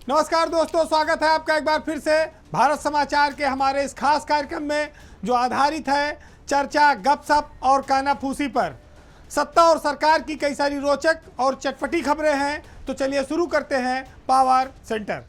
नमस्कार दोस्तों, स्वागत है आपका एक बार फिर से भारत समाचार के हमारे इस खास कार्यक्रम में जो आधारित है चर्चा, गपशप और कानाफूसी पर। सत्ता और सरकार की कई सारी रोचक और चटपटी खबरें हैं, तो चलिए शुरू करते हैं पावर सेंटर।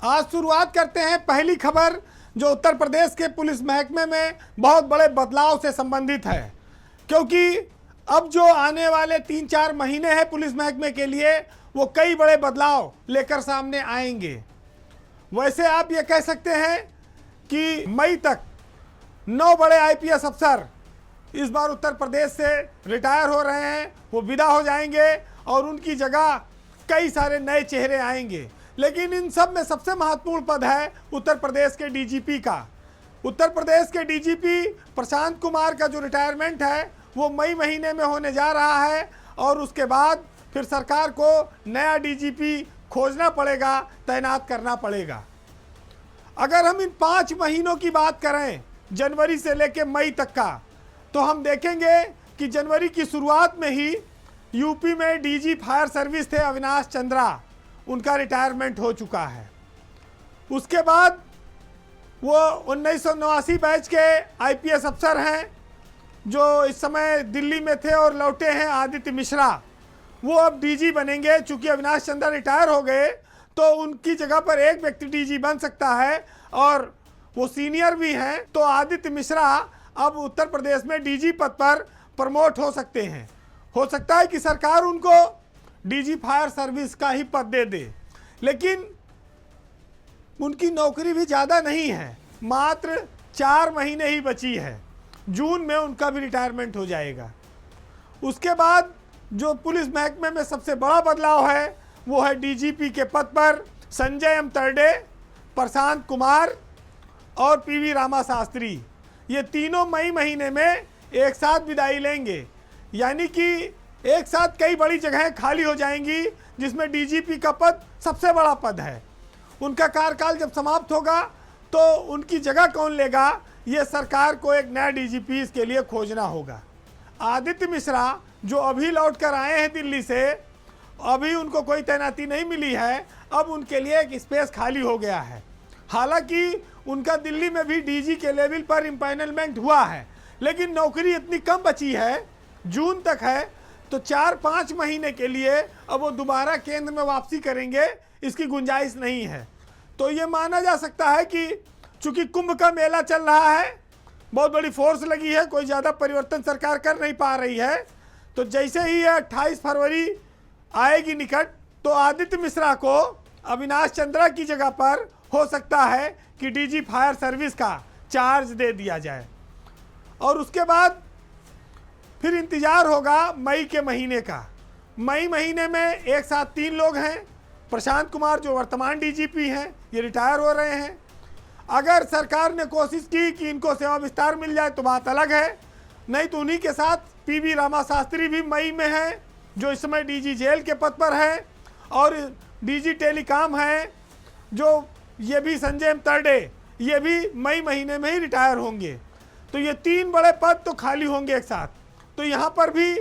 आज शुरुआत करते हैं पहली खबर जो उत्तर प्रदेश के पुलिस महकमे में बहुत बड़े बदलाव से संबंधित है, क्योंकि अब जो आने वाले 3-4 महीने हैं पुलिस महकमे के लिए, वो कई बड़े बदलाव लेकर सामने आएंगे। वैसे आप ये कह सकते हैं कि मई तक 9 बड़े आईपीएस अफसर इस बार उत्तर प्रदेश से रिटायर हो रहे हैं, वो विदा हो जाएंगे और उनकी जगह कई सारे नए चेहरे आएंगे। लेकिन इन सब में सबसे महत्वपूर्ण पद है उत्तर प्रदेश के डीजीपी का। उत्तर प्रदेश के डीजीपी प्रशांत कुमार का जो रिटायरमेंट है वो मई महीने में होने जा रहा है और उसके बाद फिर सरकार को नया डीजीपी खोजना पड़ेगा, तैनात करना पड़ेगा। अगर हम इन 5 महीनों की बात करें जनवरी से लेकर मई तक का, तो हम देखेंगे कि जनवरी की शुरुआत में ही यूपी में डीजी फायर सर्विस थे अविनाश चंद्रा, उनका रिटायरमेंट हो चुका है। उसके बाद वो 1989 बैच के आईपीएस अफसर हैं जो इस समय दिल्ली में थे और लौटे हैं, आदित्य मिश्रा, वो अब डीजी बनेंगे। चूंकि अविनाश चंद्रा रिटायर हो गए तो उनकी जगह पर एक व्यक्ति डीजी बन सकता है और वो सीनियर भी हैं, तो आदित्य मिश्रा अब उत्तर प्रदेश में डीजी पद पर प्रमोट हो सकते हैं। हो सकता है कि सरकार उनको डीजी फायर सर्विस का ही पद दे दे, लेकिन उनकी नौकरी भी ज़्यादा नहीं है, मात्र 4 महीने ही बची है। जून में उनका भी रिटायरमेंट हो जाएगा। उसके बाद जो पुलिस महकमे में सबसे बड़ा बदलाव है वो है डीजीपी के पद पर संजय एम तरडे, प्रशांत कुमार और पीवी रामा शास्त्री। ये तीनों मई महीने में एक साथ विदाई लेंगे, यानी कि एक साथ कई बड़ी जगहें खाली हो जाएंगी, जिसमें डीजीपी का पद सबसे बड़ा पद है। उनका कार्यकाल जब समाप्त होगा तो उनकी जगह कौन लेगा, ये सरकार को एक नया डीजीपी इसके लिए खोजना होगा। आदित्य मिश्रा जो अभी लौट कर आए हैं दिल्ली से, अभी उनको कोई तैनाती नहीं मिली है, अब उनके लिए एक स्पेस खाली हो गया है। हालांकि उनका दिल्ली में भी डीजी के लेवल पर इम्पैनलमेंट हुआ है, लेकिन नौकरी इतनी कम बची है, जून तक है, तो 4-5 महीने के लिए अब वो दोबारा केंद्र में वापसी करेंगे, इसकी गुंजाइश नहीं है। तो ये माना जा सकता है कि चूंकि कुंभ का मेला चल रहा है, बहुत बड़ी फोर्स लगी है, कोई ज़्यादा परिवर्तन सरकार कर नहीं पा रही है, तो जैसे ही ये 28 फरवरी आएगी निकट, तो आदित्य मिश्रा को अविनाश चंद्रा की जगह पर हो सकता है कि डीजी फायर सर्विस का चार्ज दे दिया जाए। और उसके बाद फिर इंतजार होगा मई के महीने का। मई महीने में एक साथ 3 लोग हैं। प्रशांत कुमार जो वर्तमान डीजीपी हैं, ये रिटायर हो रहे हैं। अगर सरकार ने कोशिश की कि इनको सेवा विस्तार मिल जाए तो बात अलग है, नहीं तो उन्हीं के साथ पीवी रामा शास्त्री भी मई में हैं, जो इस समय डीजी जेल के पद पर हैं, और डीजी टेलीकॉम हैं जो ये भी संजय तरडे, ये भी मई महीने में ही रिटायर होंगे। तो ये 3 बड़े पद तो खाली होंगे एक साथ, तो यहाँ पर भी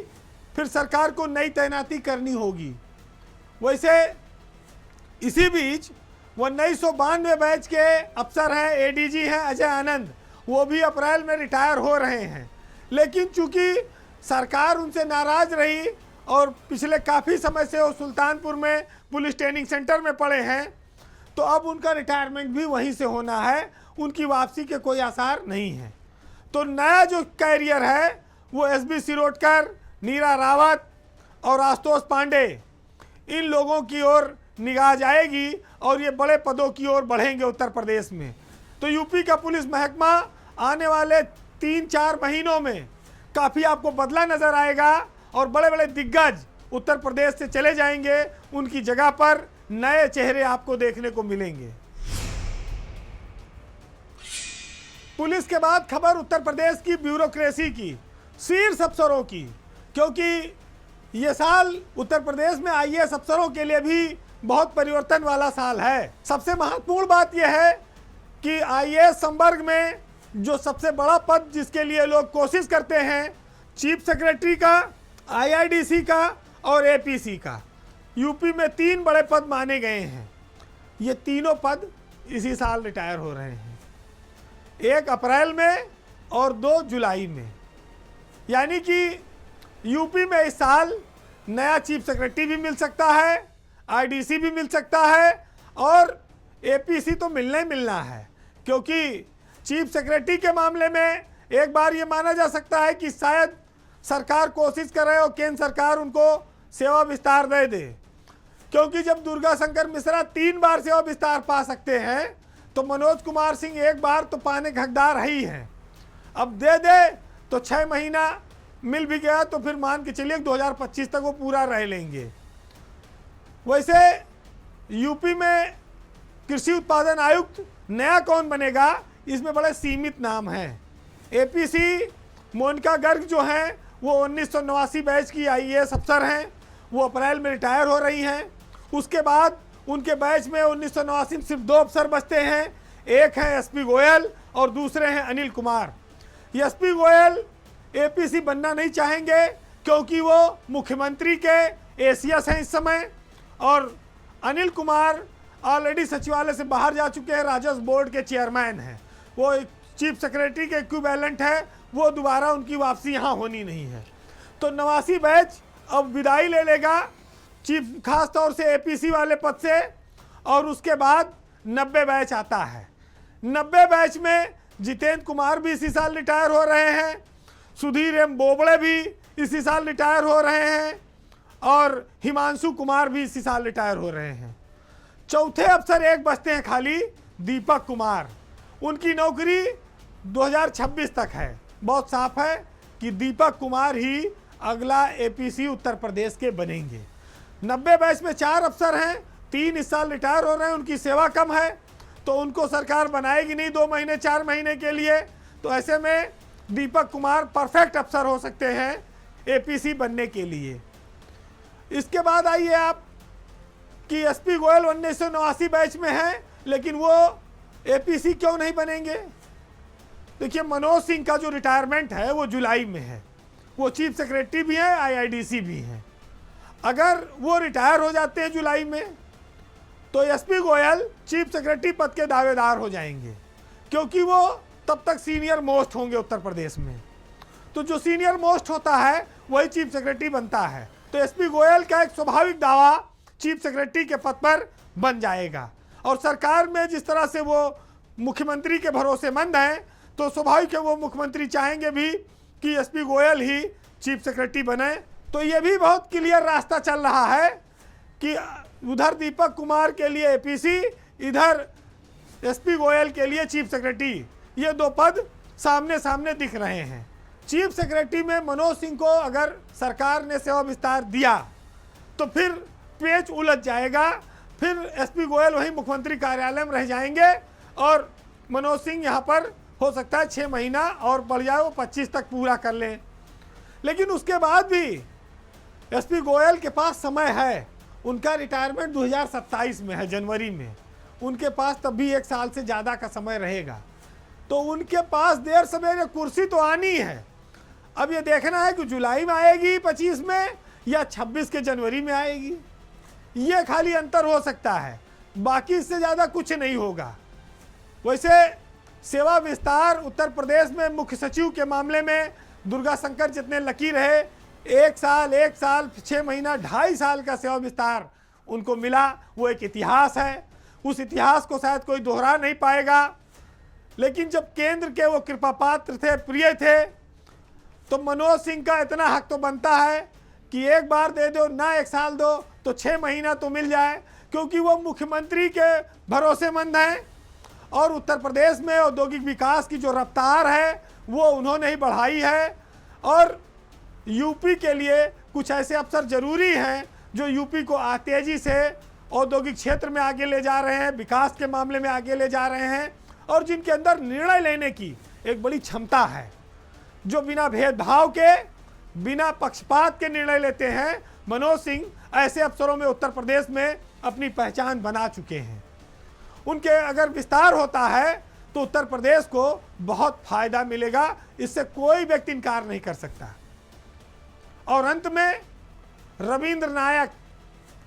फिर सरकार को नई तैनाती करनी होगी। वैसे इसी बीच 1992 बैच के अफसर हैं, एडीजी हैं अजय आनंद, वो भी अप्रैल में रिटायर हो रहे हैं। लेकिन चूंकि सरकार उनसे नाराज़ रही और पिछले काफ़ी समय से वो सुल्तानपुर में पुलिस ट्रेनिंग सेंटर में पड़े हैं, तो अब उनका रिटायरमेंट भी वहीं से होना है, उनकी वापसी के कोई आसार नहीं है। तो नया जो कैरियर है वो एसबी शिरोडकर, नीरा रावत और आशुतोष पांडे, इन लोगों की ओर निगाह जाएगी और ये बड़े पदों की ओर बढ़ेंगे उत्तर प्रदेश में। तो यूपी का पुलिस महकमा आने वाले 3-4 महीनों में काफ़ी आपको बदला नज़र आएगा और बड़े बड़े दिग्गज उत्तर प्रदेश से चले जाएंगे, उनकी जगह पर नए चेहरे आपको देखने को मिलेंगे। पुलिस के बाद खबर उत्तर प्रदेश की ब्यूरोक्रेसी की, शीर्ष अफसरों की, क्योंकि ये साल उत्तर प्रदेश में आईएएस अफसरों के लिए भी बहुत परिवर्तन वाला साल है। सबसे महत्वपूर्ण बात यह है कि आईएएस संवर्ग में जो सबसे बड़ा पद जिसके लिए लोग कोशिश करते हैं, चीफ सेक्रेटरी का, आईआईडीसी का और एपीसी का, यूपी में 3 बड़े पद माने गए हैं। ये तीनों पद इसी साल रिटायर हो रहे हैं, 1 अप्रैल में और 2 जुलाई में। यानी कि यूपी में इस साल नया चीफ सेक्रेटरी भी मिल सकता है, आईडीसी भी मिल सकता है और एपीसी तो मिलना ही मिलना है, क्योंकि चीफ सेक्रेटरी के मामले में एक बार ये माना जा सकता है कि शायद सरकार कोशिश कर रहे हो, केंद्र सरकार उनको सेवा विस्तार दे दे, क्योंकि जब दुर्गा शंकर मिश्रा 3 बार सेवा विस्तार पा सकते हैं तो मनोज कुमार सिंह 1 बार तो पाने के हकदार है ही हैं। अब दे दे तो 6 महीना मिल भी गया तो फिर मान के चलिए 2025 तक वो पूरा रह लेंगे। वैसे यूपी में कृषि उत्पादन आयुक्त नया कौन बनेगा, इसमें बड़े सीमित नाम हैं। एपीसी मोनिका गर्ग जो हैं वो 1989 बैच की आईएएस अफसर हैं, वो अप्रैल में रिटायर हो रही हैं। उसके बाद उनके बैच में 1989 में सिर्फ 2 अफसर बचते हैं, एक हैं एसपी गोयल और दूसरे हैं अनिल कुमार। एसपी गोयल एपीसी बनना नहीं चाहेंगे क्योंकि वो मुख्यमंत्री के एसीएस हैं इस समय, और अनिल कुमार ऑलरेडी सचिवालय से बाहर जा चुके हैं, राजस्व बोर्ड के चेयरमैन हैं, वो चीफ सेक्रेटरी के इक्विवेलेंट है, वो दोबारा उनकी वापसी यहाँ होनी नहीं है। तो 89 बैच अब विदाई ले लेगा चीफ, खास तौर से एपीसी वाले पद से, और उसके बाद 90 बैच आता है। 90 बैच में जितेंद्र कुमार भी इसी साल रिटायर हो रहे हैं, सुधीर एम बोबड़े भी इसी साल रिटायर हो रहे हैं और हिमांशु कुमार भी इसी साल रिटायर हो रहे हैं। चौथे अफसर एक बचते हैं खाली, दीपक कुमार, उनकी नौकरी 2026 तक है। बहुत साफ है कि दीपक कुमार ही अगला एपीसी उत्तर प्रदेश के बनेंगे। 90 बैच में 4 अफसर हैं, 3 इस साल रिटायर हो रहे हैं, उनकी सेवा कम है तो उनको सरकार बनाएगी नहीं 2 महीने 4 महीने के लिए, तो ऐसे में दीपक कुमार परफेक्ट अफसर हो सकते हैं एपीसी बनने के लिए। इसके बाद आइए आप कि एसपी गोयल 1989 बैच में हैं, लेकिन वो एपीसी क्यों नहीं बनेंगे। देखिए मनोज सिंह का जो रिटायरमेंट है वो जुलाई में है, वो चीफ सेक्रेटरी भी हैं, आईआईडीसी भी हैं। अगर वो रिटायर हो जाते हैं जुलाई में तो एसपी गोयल चीफ सेक्रेटरी पद के दावेदार हो जाएंगे, क्योंकि वो तब तक सीनियर मोस्ट होंगे उत्तर प्रदेश में। तो जो सीनियर मोस्ट होता है वही चीफ सेक्रेटरी बनता है, तो एसपी गोयल का एक स्वाभाविक दावा चीफ सेक्रेटरी के पद पर बन जाएगा। और सरकार में जिस तरह से वो मुख्यमंत्री के भरोसेमंद हैं, तो स्वाभाविक है वो मुख्यमंत्री चाहेंगे भी कि एसपी गोयल ही चीफ सेक्रेटरी बने। तो ये भी बहुत क्लियर रास्ता चल रहा है कि उधर दीपक कुमार के लिए एपीसी, इधर एसपी गोयल के लिए चीफ सेक्रेटरी, ये 2 पद सामने सामने दिख रहे हैं। चीफ सेक्रेटरी में मनोज सिंह को अगर सरकार ने सेवा विस्तार दिया तो फिर पेच उलझ जाएगा, फिर एसपी गोयल वहीं मुख्यमंत्री कार्यालय में रह जाएंगे और मनोज सिंह यहाँ पर हो सकता है 6 महीना और बढ़ जाए, वो 25 तक पूरा कर लें। लेकिन उसके बाद भी एसपी गोयल के पास समय है, उनका रिटायरमेंट 2027 में है, जनवरी में, उनके पास तब भी 1 साल से ज़्यादा का समय रहेगा। तो उनके पास देर सवेरे कुर्सी तो आनी है। अब ये देखना है कि जुलाई में आएगी 25 में या 26 के जनवरी में आएगी, ये खाली अंतर हो सकता है, बाकी इससे ज़्यादा कुछ नहीं होगा। वैसे सेवा विस्तार उत्तर प्रदेश में मुख्य सचिव के मामले में दुर्गा शंकर जितने लकी रहे, 1 साल 6 महीना 2.5 साल का सेवा विस्तार उनको मिला, वो एक इतिहास है। उस इतिहास को शायद कोई दोहरा नहीं पाएगा। लेकिन जब केंद्र के वो कृपा पात्र थे, प्रिय थे, तो मनोज सिंह का इतना हक तो बनता है कि एक बार दे दो ना, 1 साल दो तो 6 महीना तो मिल जाए, क्योंकि वो मुख्यमंत्री के भरोसेमंद हैं और उत्तर प्रदेश में औद्योगिक विकास की जो रफ्तार है वो उन्होंने ही बढ़ाई है। और यूपी के लिए कुछ ऐसे अफसर जरूरी हैं जो यूपी को तेजी से औद्योगिक क्षेत्र में आगे ले जा रहे हैं, विकास के मामले में आगे ले जा रहे हैं, और जिनके अंदर निर्णय लेने की एक बड़ी क्षमता है, जो बिना भेदभाव के, बिना पक्षपात के निर्णय लेते हैं। मनोज सिंह ऐसे अफसरों में उत्तर प्रदेश में अपनी पहचान बना चुके हैं। उनके अगर विस्तार होता है तो उत्तर प्रदेश को बहुत फायदा मिलेगा, इससे कोई व्यक्ति इनकार नहीं कर सकता। और अंत में रविंद्र नायक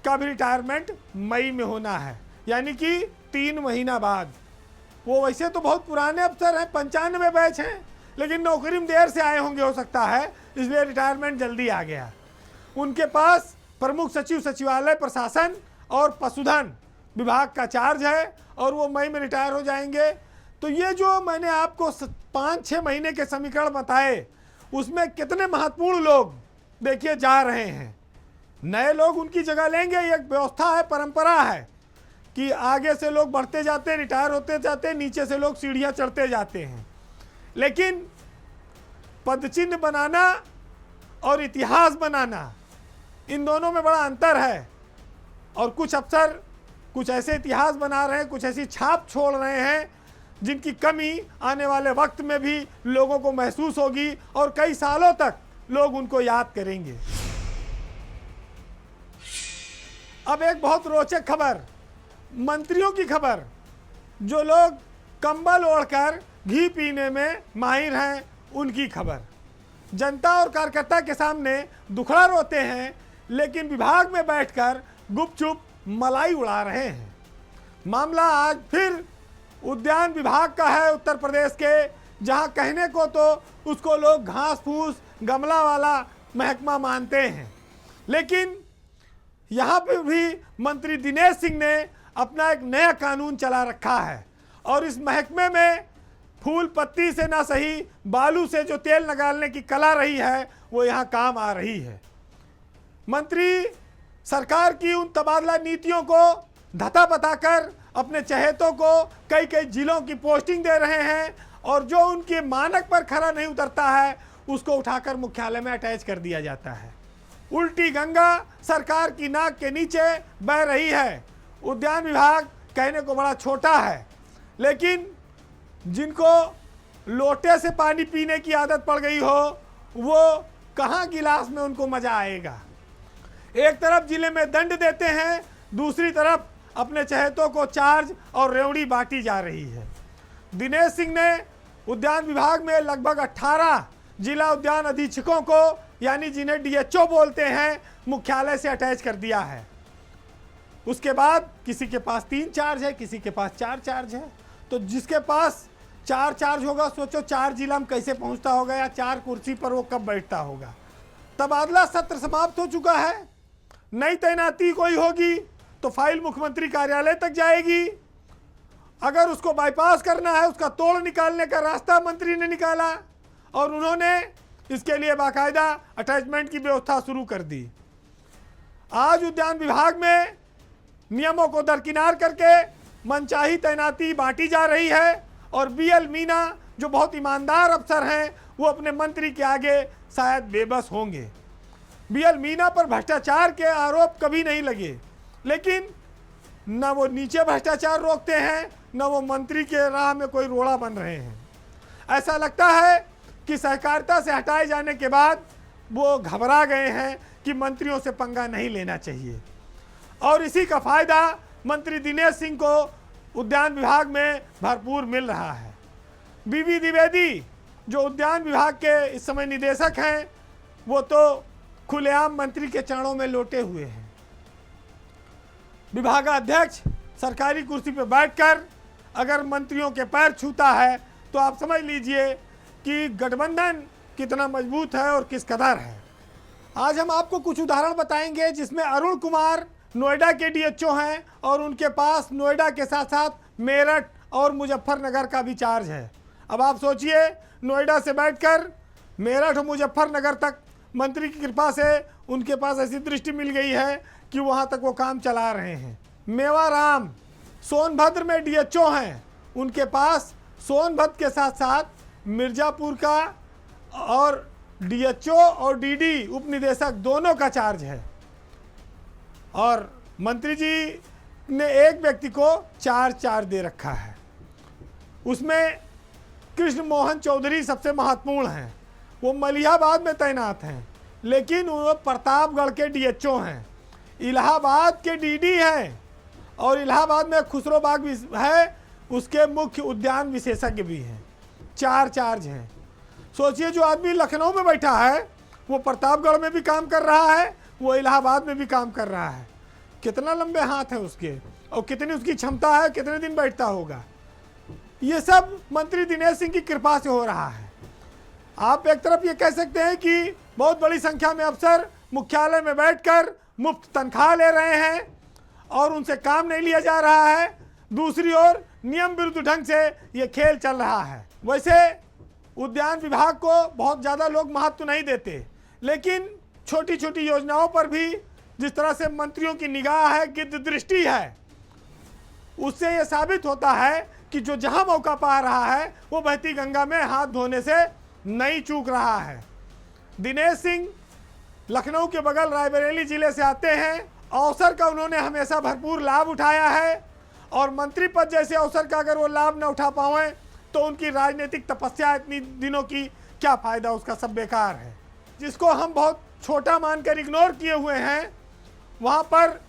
का भी रिटायरमेंट मई में होना है, यानी कि 3 महीना बाद। वो वैसे तो बहुत पुराने अफसर हैं, 95 बैच हैं, लेकिन नौकरी में देर से आए होंगे हो सकता है, इसलिए रिटायरमेंट जल्दी आ गया। उनके पास प्रमुख सचिव सचिवालय प्रशासन और पशुधन विभाग का चार्ज है और वो मई में रिटायर हो जाएंगे। तो ये जो मैंने आपको 5-6 महीने के समीकरण बताए, उसमें कितने महत्वपूर्ण लोग देखिए जा रहे हैं। नए लोग उनकी जगह लेंगे, ये एक व्यवस्था है, परंपरा है कि आगे से लोग बढ़ते जाते हैं, रिटायर होते जाते हैं, नीचे से लोग सीढ़ियां चढ़ते जाते हैं। लेकिन पदचिन्ह बनाना और इतिहास बनाना, इन दोनों में बड़ा अंतर है। और कुछ अफसर कुछ ऐसे इतिहास बना रहे हैं, कुछ ऐसी छाप छोड़ रहे हैं जिनकी कमी आने वाले वक्त में भी लोगों को महसूस होगी और कई सालों तक लोग उनको याद करेंगे। अब एक बहुत रोचक खबर, मंत्रियों की खबर। जो लोग कंबल ओढ़कर घी पीने में माहिर हैं, उनकी खबर। जनता और कार्यकर्ता के सामने दुखड़ा रोते हैं, लेकिन विभाग में बैठकर गुपचुप मलाई उड़ा रहे हैं। मामला आज फिर उद्यान विभाग का है उत्तर प्रदेश के, जहां कहने को तो उसको लोग घास फूस गमला वाला महकमा मानते हैं, लेकिन यहाँ पे भी मंत्री दिनेश सिंह ने अपना एक नया कानून चला रखा है और इस महकमे में फूल पत्ती से ना सही, बालू से जो तेल निकालने की कला रही है वो यहाँ काम आ रही है। मंत्री सरकार की उन तबादला नीतियों को धता बताकर अपने चहेतों को कई कई जिलों की पोस्टिंग दे रहे हैं और जो उनके मानक पर खरा नहीं उतरता है उसको उठाकर मुख्यालय में अटैच कर दिया जाता है। उल्टी गंगा सरकार की नाक के नीचे बह रही है। उद्यान विभाग कहने को बड़ा छोटा है, लेकिन जिनको लोटे से पानी पीने की आदत पड़ गई हो, वो कहाँ गिलास में उनको मजा आएगा। एक तरफ जिले में दंड देते हैं, दूसरी तरफ अपने चहेतों को चार्ज और रेवड़ी बांटी जा रही है। दिनेश सिंह ने उद्यान विभाग में लगभग 18 जिला उद्यान अधीक्षकों को, यानी जिन्हें डीएचओ बोलते हैं, मुख्यालय से अटैच कर दिया है। उसके बाद किसी के पास 3 चार्ज है, किसी के पास 4 चार्ज है। तो जिसके पास 4 चार्ज होगा, सोचो 4 जिला में कैसे पहुंचता होगा या 4 कुर्सी पर वो कब बैठता होगा। तबादला सत्र समाप्त हो चुका है, नई तैनाती कोई होगी तो फाइल मुख्यमंत्री कार्यालय तक जाएगी। अगर उसको बाईपास करना है, उसका तोड़ निकालने का रास्ता मंत्री ने निकाला और उन्होंने इसके लिए बाकायदा अटैचमेंट की व्यवस्था शुरू कर दी। आज उद्यान विभाग में नियमों को दरकिनार करके मनचाही तैनाती बांटी जा रही है और बीएल मीना जो बहुत ईमानदार अफसर हैं, वो अपने मंत्री के आगे शायद बेबस होंगे। बीएल मीना पर भ्रष्टाचार के आरोप कभी नहीं लगे, लेकिन न वो नीचे भ्रष्टाचार रोकते हैं, न वो मंत्री के राह में कोई रोड़ा बन रहे हैं। ऐसा लगता है कि सहकारिता से हटाए जाने के बाद वो घबरा गए हैं कि मंत्रियों से पंगा नहीं लेना चाहिए और इसी का फायदा मंत्री दिनेश सिंह को उद्यान विभाग में भरपूर मिल रहा है। बीबी द्विवेदी जो उद्यान विभाग के इस समय निदेशक हैं, वो तो खुलेआम मंत्री के चरणों में लोटे हुए हैं। विभागाध्यक्ष सरकारी कुर्सी पर बैठकर अगर मंत्रियों के पैर छूता है तो आप समझ लीजिए कि गठबंधन कितना मजबूत है और किस कदर है। आज हम आपको कुछ उदाहरण बताएंगे जिसमें अरुण कुमार नोएडा के डीएचओ हैं और उनके पास नोएडा के साथ साथ मेरठ और मुजफ्फरनगर का भी चार्ज है। अब आप सोचिए, नोएडा से बैठकर मेरठ और मुजफ्फरनगर तक मंत्री की कृपा से उनके पास ऐसी दृष्टि मिल गई है कि वहाँ तक वो काम चला रहे हैं। मेवाराम सोनभद्र में डीएचओ हैं, उनके पास सोनभद्र के साथ साथ मिर्जापुर का और डीएचओ और डीडी उप निदेशक दोनों का चार्ज है। और मंत्री जी ने एक व्यक्ति को 4 चार्ज दे रखा है। उसमें कृष्ण मोहन चौधरी सबसे महत्वपूर्ण हैं, वो मलिहाबाद में तैनात हैं, लेकिन वो प्रतापगढ़ के डीएचओ हैं, इलाहाबाद के डीडी हैं और इलाहाबाद में खुसरो बाग भी है, उसके मुख्य उद्यान विशेषज्ञ भी हैं। 4 चार्ज हैं। सोचिए, जो आदमी लखनऊ में बैठा है वो प्रतापगढ़ में भी काम कर रहा है, वो इलाहाबाद में भी काम कर रहा है। कितना लंबे हाथ हैं उसके, और कितनी उसकी क्षमता है, कितने दिन बैठता होगा। ये सब मंत्री दिनेश सिंह की कृपा से हो रहा है। आप एक तरफ ये कह सकते हैं कि बहुत बड़ी संख्या में अफसर मुख्यालय में बैठकर मुफ्त तनख्वाह ले रहे हैं और उनसे काम नहीं लिया जा रहा है, दूसरी ओर नियम विरुद्ध ढंग से ये खेल चल रहा है। वैसे उद्यान विभाग को बहुत ज़्यादा लोग महत्व नहीं देते, लेकिन छोटी छोटी योजनाओं पर भी जिस तरह से मंत्रियों की निगाह है, गिद्ध दृष्टि है, उससे ये साबित होता है कि जो जहां मौका पा रहा है वो बहती गंगा में हाथ धोने से नहीं चूक रहा है। दिनेश सिंह लखनऊ के बगल रायबरेली जिले से आते हैं। अवसर का उन्होंने हमेशा भरपूर लाभ उठाया है, और मंत्री पद जैसे अवसर का अगर वो लाभ न उठा पाएं तो उनकी राजनीतिक तपस्या इतनी दिनों की क्या फ़ायदा, उसका सब बेकार है। जिसको हम बहुत छोटा मानकर इग्नोर किए हुए हैं, वहाँ पर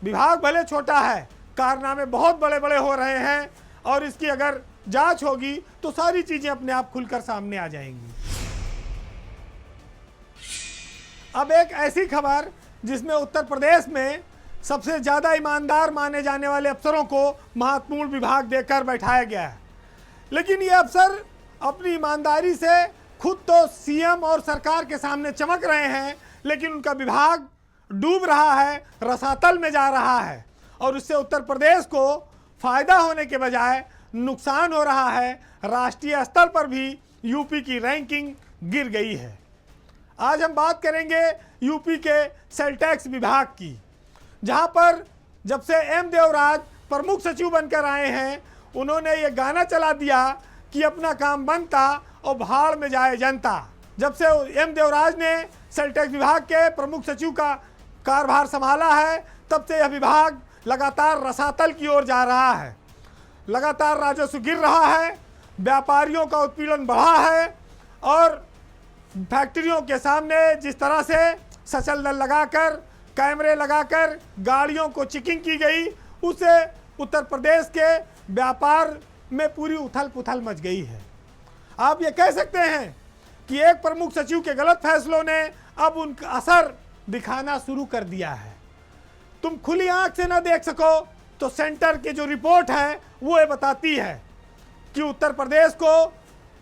विभाग भले छोटा है, कारनामे बहुत बड़े बड़े हो रहे हैं, और इसकी अगर जांच होगी तो सारी चीज़ें अपने आप खुलकर सामने आ जाएंगी। अब एक ऐसी खबर जिसमें उत्तर प्रदेश में सबसे ज़्यादा ईमानदार माने जाने वाले अफसरों को महत्वपूर्ण विभाग देकर बैठाया गया है, लेकिन ये अफसर अपनी ईमानदारी से खुद तो सीएम और सरकार के सामने चमक रहे हैं, लेकिन उनका विभाग डूब रहा है, रसातल में जा रहा है, और इससे उत्तर प्रदेश को फायदा होने के बजाय नुकसान हो रहा है। राष्ट्रीय स्तर पर भी यूपी की रैंकिंग गिर गई है। आज हम बात करेंगे यूपी के सेल टैक्स विभाग की, जहां पर जब से एम देवराज प्रमुख सचिव बनकर आए हैं, उन्होंने ये गाना चला दिया कि अपना काम बनता और भाड़ में जाए जनता। जब से एम देवराज ने सेल टैक्स विभाग के प्रमुख सचिव का कार्यभार संभाला है, तब से यह विभाग लगातार रसातल की ओर जा रहा है। लगातार राजस्व गिर रहा है, व्यापारियों का उत्पीड़न बढ़ा है, और फैक्ट्रियों के सामने जिस तरह से सचल दल लगाकर, कैमरे लगाकर गाड़ियों को चेकिंग की गई, उससे उत्तर प्रदेश के व्यापार में पूरी उथल पुथल मच गई है। आप ये कह सकते हैं कि एक प्रमुख सचिव के गलत फैसलों ने अब उनका असर दिखाना शुरू कर दिया है। तुम खुली आंख से ना देख सको तो सेंटर की जो रिपोर्ट है वो ये बताती है कि उत्तर प्रदेश को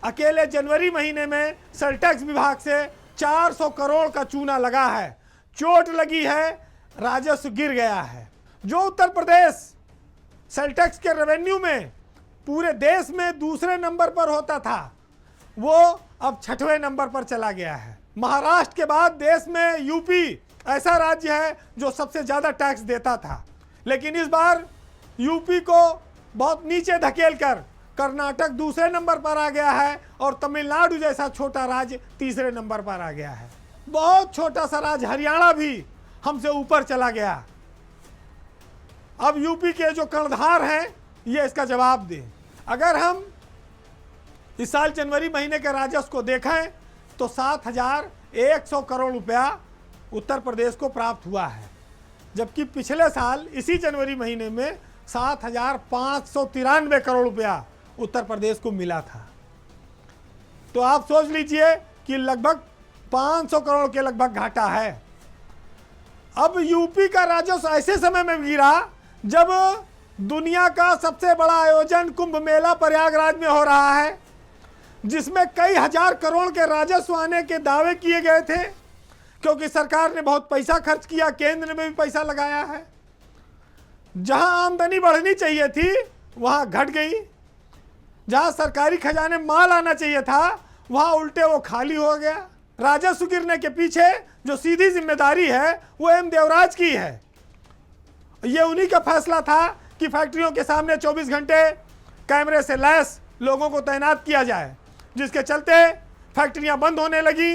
अकेले जनवरी महीने में सेल टैक्स विभाग से 400 करोड़ का चूना लगा है, चोट लगी है, राजस्व गिर गया है। जो उत्तर प्रदेश सेल टैक्स के रेवेन्यू में पूरे देश में दूसरे नंबर पर होता था, वो अब 6वें नंबर पर चला गया है। महाराष्ट्र के बाद देश में यूपी ऐसा राज्य है जो सबसे ज़्यादा टैक्स देता था, लेकिन इस बार यूपी को बहुत नीचे धकेलकर कर्नाटक दूसरे नंबर पर आ गया है, और तमिलनाडु जैसा छोटा राज्य तीसरे नंबर पर आ गया है। बहुत छोटा सा राज्य हरियाणा भी हमसे ऊपर चला गया। अब यूपी के जो कर्णधार हैं ये इसका जवाब दें। अगर हम इस साल जनवरी महीने के राजस्व को देखें तो 7,100 करोड़ रुपया उत्तर प्रदेश को प्राप्त हुआ है, जबकि पिछले साल इसी जनवरी महीने में 7,593 करोड़ रुपया उत्तर प्रदेश को मिला था। तो आप सोच लीजिए कि लगभग 500 करोड़ के लगभग घाटा है। अब यूपी का राजस्व ऐसे समय में गिरा जब दुनिया का सबसे बड़ा आयोजन कुंभ मेला प्रयागराज में हो रहा है, जिसमें कई हजार करोड़ के राजस्व आने के दावे किए गए थे, क्योंकि सरकार ने बहुत पैसा खर्च किया, केंद्र ने भी पैसा लगाया है। जहां आमदनी बढ़नी चाहिए थी वहां घट गई, जहां सरकारी खजाने माल आना चाहिए था वहां उल्टे वो खाली हो गया। राजस्व गिरने के पीछे जो सीधी जिम्मेदारी है वो एम देवराज की है। ये उन्हीं का फैसला था कि फैक्ट्रियों के सामने 24 घंटे कैमरे से लैस लोगों को तैनात किया जाए, जिसके चलते फैक्ट्रियां बंद होने लगी,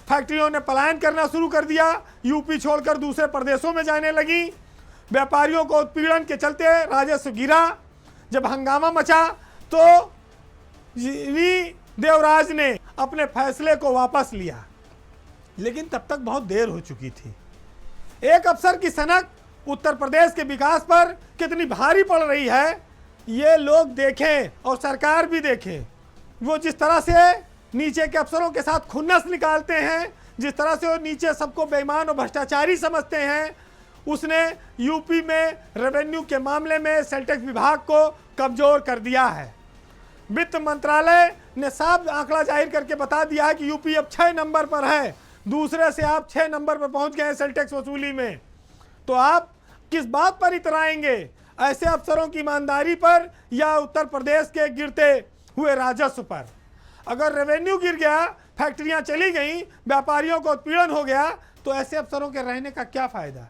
फैक्ट्रियों ने पलायन करना शुरू कर दिया, यूपी छोड़कर दूसरे प्रदेशों में जाने लगी। व्यापारियों को उत्पीड़न के चलते राजस्व गिरा। जब हंगामा मचा तो वी देवराज ने अपने फैसले को वापस लिया, लेकिन तब तक बहुत देर हो चुकी थी। एक अफसर की सनक उत्तर प्रदेश के विकास पर कितनी भारी पड़ रही है ये लोग देखें और सरकार भी देखे। वो जिस तरह से नीचे के अफसरों के साथ खुन्नस निकालते हैं, जिस तरह से वो नीचे सबको बेईमान और भ्रष्टाचारी समझते हैं, उसने यूपी में रेवेन्यू के मामले में सेल टैक्स विभाग को कमजोर कर दिया है। वित्त मंत्रालय ने साफ आंकड़ा जाहिर करके बता दिया है कि यूपी अब 6 नंबर पर है, दूसरे से आप 6 नंबर पर पहुंच गए हैं सेल टैक्स वसूली में। तो आप किस बात पर इतराएंगे, ऐसे अफसरों की ईमानदारी पर या उत्तर प्रदेश के गिरते हुए राजस्व पर? अगर रेवेन्यू गिर गया, फैक्ट्रियां चली गई, व्यापारियों को उत्पीड़न हो गया, तो ऐसे अफसरों के रहने का क्या फायदा?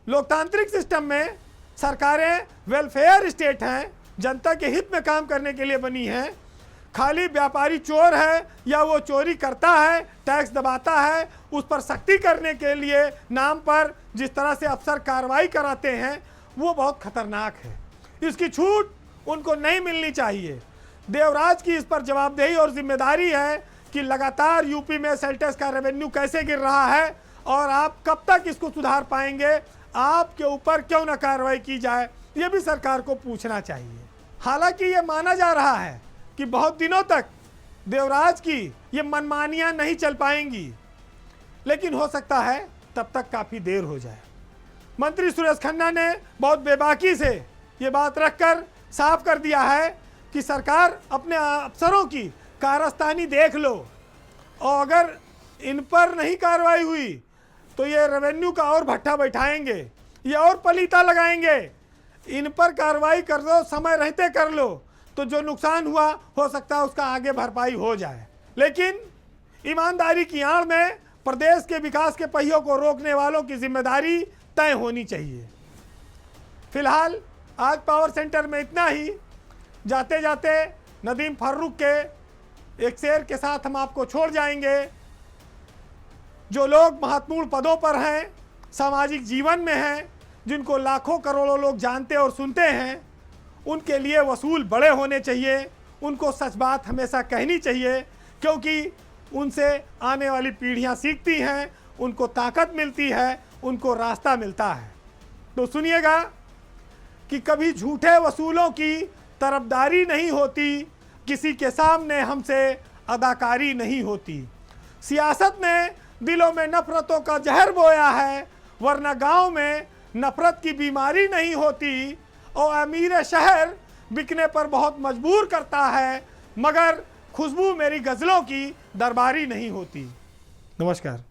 लोकतांत्रिक सिस्टम में सरकारें वेलफेयर स्टेट हैं, जनता के हित में काम करने के लिए बनी हैं। खाली व्यापारी चोर है या वो चोरी करता है, टैक्स दबाता है, उस पर सख्ती करने के लिए नाम पर जिस तरह से अफसर कार्रवाई कराते हैं वो बहुत खतरनाक है। इसकी छूट उनको नहीं मिलनी चाहिए। देवराज की इस पर जवाबदेही और जिम्मेदारी है कि लगातार यूपी में सेल टैक्स का रेवेन्यू कैसे गिर रहा है और आप कब तक इसको सुधार पाएंगे, आपके ऊपर क्यों ना कार्रवाई की जाए, ये भी सरकार को पूछना चाहिए। हालांकि ये माना जा रहा है कि बहुत दिनों तक देवराज की ये मनमानियां नहीं चल पाएंगी, लेकिन हो सकता है तब तक काफ़ी देर हो जाए। मंत्री सुरेश खन्ना ने बहुत बेबाकी से ये बात रखकर साफ कर दिया है कि सरकार अपने अफसरों की कारस्तानी देख लो और अगर इन पर नहीं कार्रवाई हुई तो ये रेवेन्यू का और भट्ठा बैठाएंगे, ये और पलीता लगाएंगे। इन पर कार्रवाई कर दो, समय रहते कर लो, तो जो नुकसान हुआ हो सकता है उसका आगे भरपाई हो जाए। लेकिन ईमानदारी की आड़ में प्रदेश के विकास के पहियों को रोकने वालों की जिम्मेदारी तय होनी चाहिए। फिलहाल आज पावर सेंटर में इतना ही। जाते जाते नदीम फर्रुख के एक शेर के साथ हम आपको छोड़ जाएंगे। जो लोग महत्वपूर्ण पदों पर हैं, सामाजिक जीवन में हैं, जिनको लाखों करोड़ों लोग जानते और सुनते हैं, उनके लिए वसूल बड़े होने चाहिए। उनको सच बात हमेशा कहनी चाहिए, क्योंकि उनसे आने वाली पीढ़ियां सीखती हैं, उनको ताकत मिलती है, उनको रास्ता मिलता है। तो सुनिएगा कि कभी झूठे वसूलों की तरफदारी नहीं होती, किसी के सामने हमसे अदाकारी नहीं होती। सियासत ने दिलों में नफरतों का जहर बोया है, वरना गांव में नफरत की बीमारी नहीं होती। और अमीर शहर बिकने पर बहुत मजबूर करता है, मगर खुशबू मेरी गज़लों की दरबारी नहीं होती। नमस्कार।